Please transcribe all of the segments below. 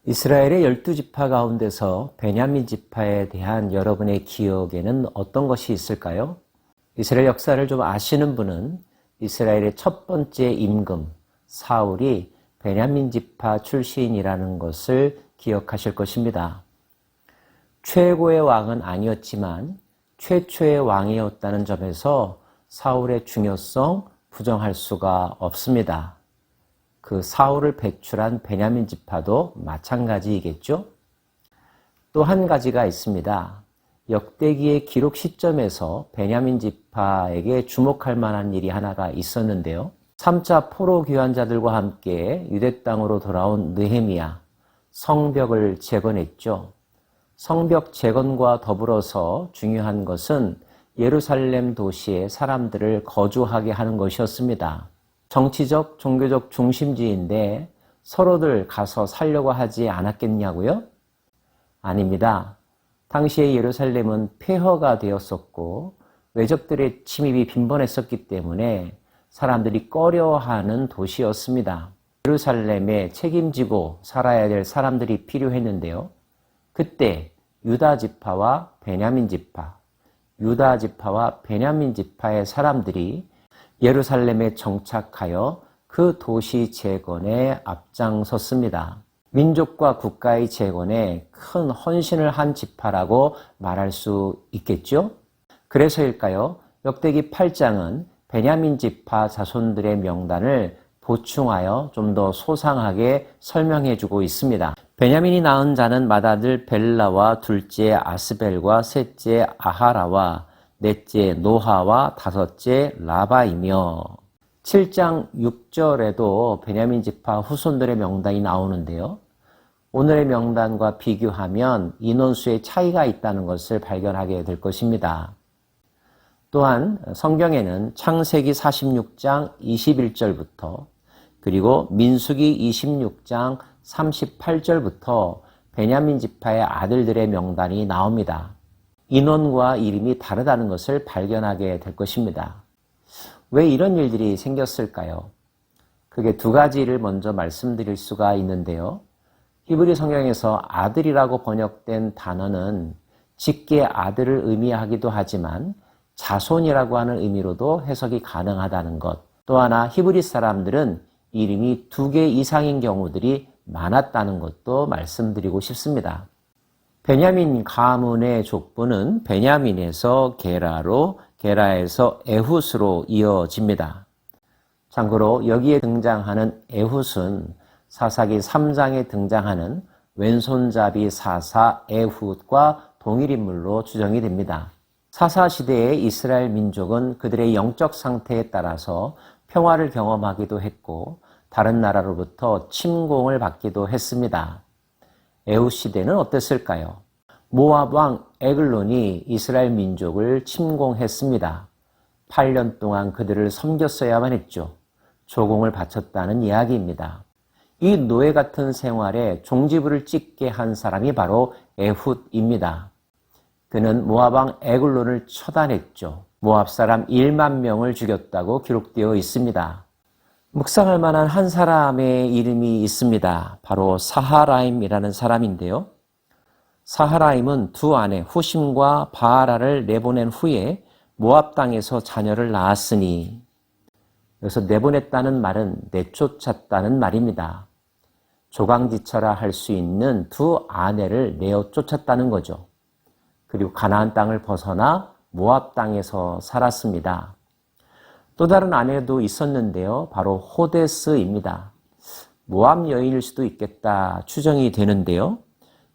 이스라엘의 12지파 가운데서 베냐민 지파에 대한 여러분의 기억에는 어떤 것이 있을까요? 이스라엘 역사를 좀 아시는 분은 이스라엘의 첫 번째 임금 사울이 베냐민 지파 출신이라는 것을 기억하실 것입니다. 최고의 왕은 아니었지만 최초의 왕이었다는 점에서 사울의 중요성 부정할 수가 없습니다. 그 사울을 배출한 베냐민 지파도 마찬가지이겠죠? 또 한 가지가 있습니다. 역대기의 기록 시점에서 베냐민 지파에게 주목할 만한 일이 하나가 있었는데요. 3차 포로 귀환자들과 함께 유대 땅으로 돌아온 느헤미야, 성벽을 재건했죠. 성벽 재건과 더불어서 중요한 것은 예루살렘 도시에 사람들을 거주하게 하는 것이었습니다. 정치적, 종교적 중심지인데 서로들 가서 살려고 하지 않았겠냐고요? 아닙니다. 당시에 예루살렘은 폐허가 되었었고 외적들의 침입이 빈번했었기 때문에 사람들이 꺼려하는 도시였습니다. 예루살렘에 책임지고 살아야 될 사람들이 필요했는데요. 그때 유다 지파와 베냐민 지파, 유다 지파와 베냐민 지파의 사람들이 예루살렘에 정착하여 그 도시 재건에 앞장섰습니다. 민족과 국가의 재건에 큰 헌신을 한 지파라고 말할 수 있겠죠? 그래서일까요? 역대기 8장은 베냐민 지파 자손들의 명단을 보충하여 좀 더 소상하게 설명해주고 있습니다. 베냐민이 낳은 자는 맏아들 벨라와 둘째 아스벨과 셋째 아하라와 넷째 노하와 다섯째 라바이며 7장 6절에도 베냐민 지파 후손들의 명단이 나오는데요. 오늘의 명단과 비교하면 인원수의 차이가 있다는 것을 발견하게 될 것입니다. 또한 성경에는 창세기 46장 21절부터 그리고 민수기 26장 38절부터 베냐민 지파의 아들들의 명단이 나옵니다. 인원과 이름이 다르다는 것을 발견하게 될 것입니다. 왜 이런 일들이 생겼을까요? 그게 두 가지를 먼저 말씀드릴 수가 있는데요. 히브리 성경에서 아들이라고 번역된 단어는 직계 아들을 의미하기도 하지만 자손이라고 하는 의미로도 해석이 가능하다는 것. 또 하나 히브리 사람들은 이름이 2개 이상인 경우들이 많았다는 것도 말씀드리고 싶습니다. 베냐민 가문의 족보는 베냐민에서 게라로, 게라에서 에훗으로 이어집니다. 참고로 여기에 등장하는 에훗은 사사기 3장에 등장하는 왼손잡이 사사 에훗과 동일 인물로 추정이 됩니다. 사사시대의 이스라엘 민족은 그들의 영적 상태에 따라서 평화를 경험하기도 했고 다른 나라로부터 침공을 받기도 했습니다. 에훗 시대는 어땠을까요? 모압 왕 에글론이 이스라엘 민족을 침공했습니다. 8년 동안 그들을 섬겼어야만 했죠. 조공을 바쳤다는 이야기입니다. 이 노예 같은 생활에 종지부를 찍게 한 사람이 바로 에훗입니다. 그는 모압 왕 에글론을 처단했죠. 모압 사람 1만 명을 죽였다고 기록되어 있습니다. 묵상할 만한 한 사람의 이름이 있습니다. 바로 사하라임이라는 사람인데요. 사하라임은 두 아내 후심과 바하라를 내보낸 후에 모압 땅에서 자녀를 낳았으니, 여기서 내보냈다는 말은 내쫓았다는 말입니다. 조강지처라 할 수 있는 두 아내를 내어 쫓았다는 거죠. 그리고 가나안 땅을 벗어나 모압 땅에서 살았습니다. 또 다른 아내도 있었는데요. 바로 호데스입니다. 모압 여인일 수도 있겠다 추정이 되는데요.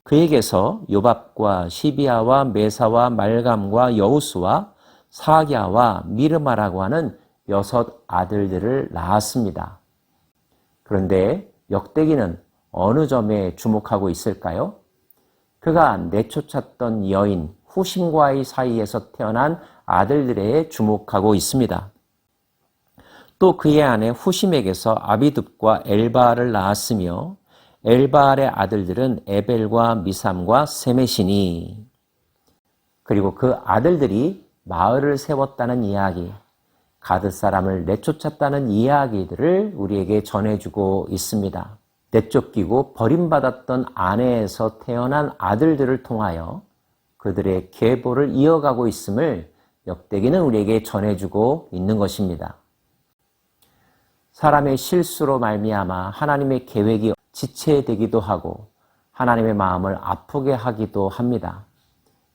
그에게서 요밥과 시비아와 메사와 말감과 여우스와 사갸와 미르마라고 하는 6 아들들을 낳았습니다. 그런데 역대기는 어느 점에 주목하고 있을까요? 그가 내쫓았던 여인 후심과의 사이에서 태어난 아들들에 주목하고 있습니다. 또 그의 아내 후심에게서 아비둡과 엘바알을 낳았으며 엘바알의 아들들은 에벨과 미삼과 세메시니, 그리고 그 아들들이 마을을 세웠다는 이야기, 가드 사람을 내쫓았다는 이야기들을 우리에게 전해주고 있습니다. 내쫓기고 버림받았던 아내에서 태어난 아들들을 통하여 그들의 계보를 이어가고 있음을 역대기는 우리에게 전해주고 있는 것입니다. 사람의 실수로 말미암아 하나님의 계획이 지체되기도 하고 하나님의 마음을 아프게 하기도 합니다.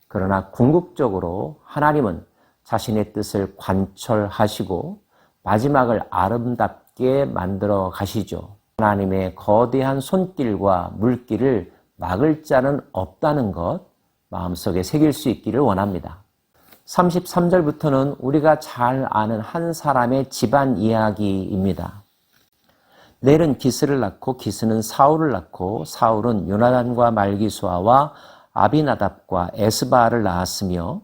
그러나 궁극적으로 하나님은 자신의 뜻을 관철하시고 마지막을 아름답게 만들어 가시죠. 하나님의 거대한 손길과 물길을 막을 자는 없다는 것 마음속에 새길 수 있기를 원합니다. 33절부터는 우리가 잘 아는 한 사람의 집안 이야기입니다. 넬은 기스를 낳고 기스는 사울을 낳고 사울은 요나단과 말기수아와 아비나답과 에스바를 낳았으며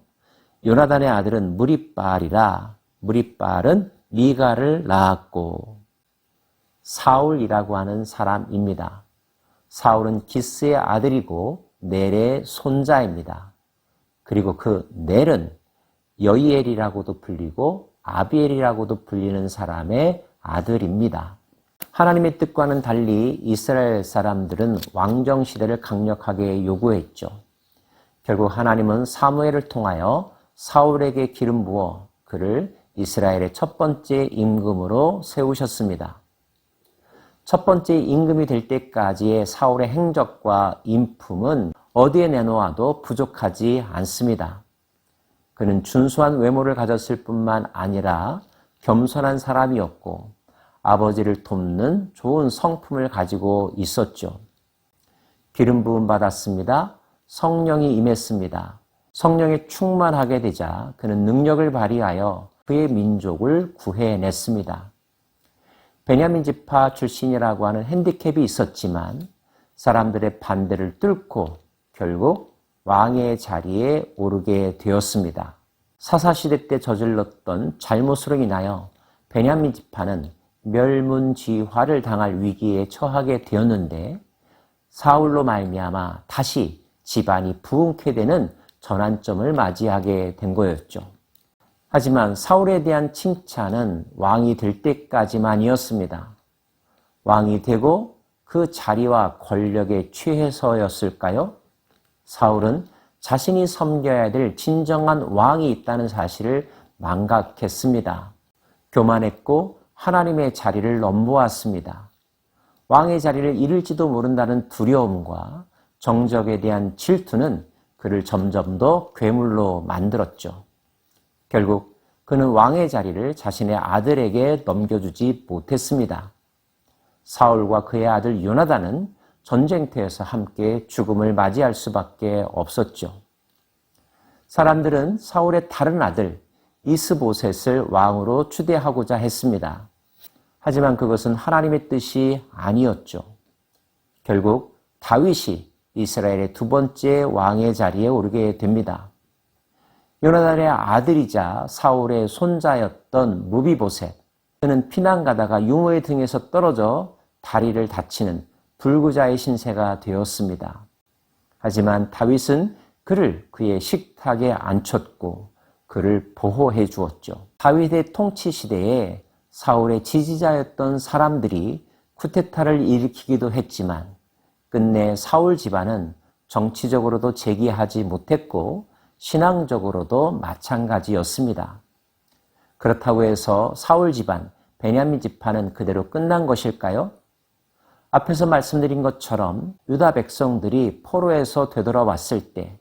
요나단의 아들은 무리바알이라 무리바알은 미가를 낳았고 사울이라고 하는 사람입니다. 사울은 기스의 아들이고 넬의 손자입니다. 그리고 그 넬은 여이엘이라고도 불리고 아비엘이라고도 불리는 사람의 아들입니다. 하나님의 뜻과는 달리 이스라엘 사람들은 왕정시대를 강력하게 요구했죠. 결국 하나님은 사무엘을 통하여 사울에게 기름 부어 그를 이스라엘의 첫 번째 임금으로 세우셨습니다. 첫 번째 임금이 될 때까지의 사울의 행적과 인품은 어디에 내놓아도 부족하지 않습니다. 그는 준수한 외모를 가졌을 뿐만 아니라 겸손한 사람이었고 아버지를 돕는 좋은 성품을 가지고 있었죠. 기름 부음 받았습니다. 성령이 임했습니다. 성령에 충만하게 되자 그는 능력을 발휘하여 그의 민족을 구해냈습니다. 베냐민 지파 출신이라고 하는 핸디캡이 있었지만 사람들의 반대를 뚫고 결국 왕의 자리에 오르게 되었습니다. 사사시대 때 저질렀던 잘못으로 인하여 베냐민 지파는 멸문지화를 당할 위기에 처하게 되었는데 사울로 말미암아 다시 집안이 부흥케 되는 전환점을 맞이하게 된 거였죠. 하지만 사울에 대한 칭찬은 왕이 될 때까지만이었습니다. 왕이 되고 그 자리와 권력에 취해서였을까요? 사울은 자신이 섬겨야 될 진정한 왕이 있다는 사실을 망각했습니다. 교만했고 하나님의 자리를 넘보았습니다. 왕의 자리를 잃을지도 모른다는 두려움과 정적에 대한 질투는 그를 점점 더 괴물로 만들었죠. 결국 그는 왕의 자리를 자신의 아들에게 넘겨주지 못했습니다. 사울과 그의 아들 요나단은 전쟁터에서 함께 죽음을 맞이할 수밖에 없었죠. 사람들은 사울의 다른 아들 이스보셋을 왕으로 추대하고자 했습니다. 하지만 그것은 하나님의 뜻이 아니었죠. 결국 다윗이 이스라엘의 두 번째 왕의 자리에 오르게 됩니다. 요나단의 아들이자 사울의 손자였던 무비보셋, 그는 피난 가다가 유모의 등에서 떨어져 다리를 다치는 불구자의 신세가 되었습니다. 하지만 다윗은 그를 그의 식탁에 앉혔고 그를 보호해 주었죠. 다윗의 통치 시대에 사울의 지지자였던 사람들이 쿠데타를 일으키기도 했지만 끝내 사울 집안은 정치적으로도 제기하지 못했고 신앙적으로도 마찬가지였습니다. 그렇다고 해서 사울 집안, 베냐민 지파는 그대로 끝난 것일까요? 앞에서 말씀드린 것처럼 유다 백성들이 포로에서 되돌아왔을 때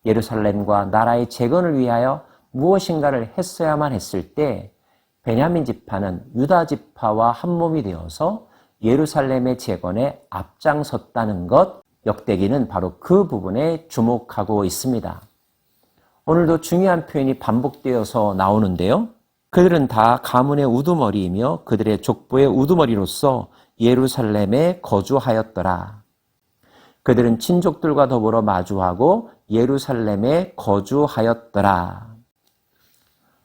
예루살렘과 나라의 재건을 위하여 무엇인가를 했어야만 했을 때 베냐민 지파는 유다 지파와 한몸이 되어서 예루살렘의 재건에 앞장섰다는 것, 역대기는 바로 그 부분에 주목하고 있습니다. 오늘도 중요한 표현이 반복되어서 나오는데요. 그들은 다 가문의 우두머리이며 그들의 족보의 우두머리로서 예루살렘에 거주하였더라. 그들은 친족들과 더불어 마주하고 예루살렘에 거주하였더라.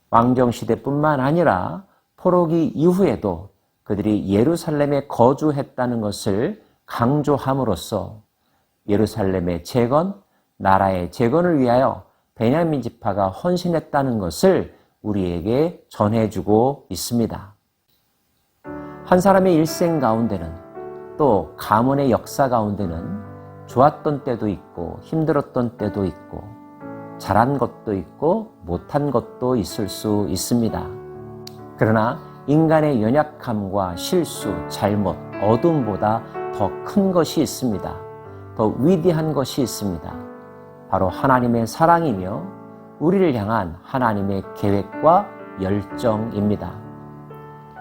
왕정시대뿐만 아니라 포로기 이후에도 그들이 예루살렘에 거주했다는 것을 강조함으로써 예루살렘의 재건, 나라의 재건을 위하여 베냐민 지파가 헌신했다는 것을 우리에게 전해주고 있습니다. 한 사람의 일생 가운데는 또 가문의 역사 가운데는 좋았던 때도 있고 힘들었던 때도 있고 잘한 것도 있고 못한 것도 있을 수 있습니다. 그러나 인간의 연약함과 실수, 잘못, 어둠보다 더 큰 것이 있습니다. 더 위대한 것이 있습니다. 바로 하나님의 사랑이며 우리를 향한 하나님의 계획과 열정입니다.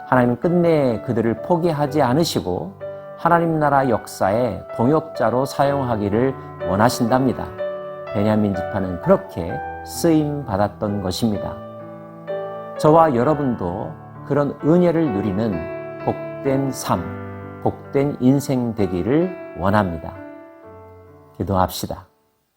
하나님은 끝내 그들을 포기하지 않으시고 하나님 나라 역사의 동역자로 사용하기를 원하신답니다. 베냐민 지파는 그렇게 쓰임 받았던 것입니다. 저와 여러분도 그런 은혜를 누리는 복된 삶, 복된 인생 되기를 원합니다. 기도합시다.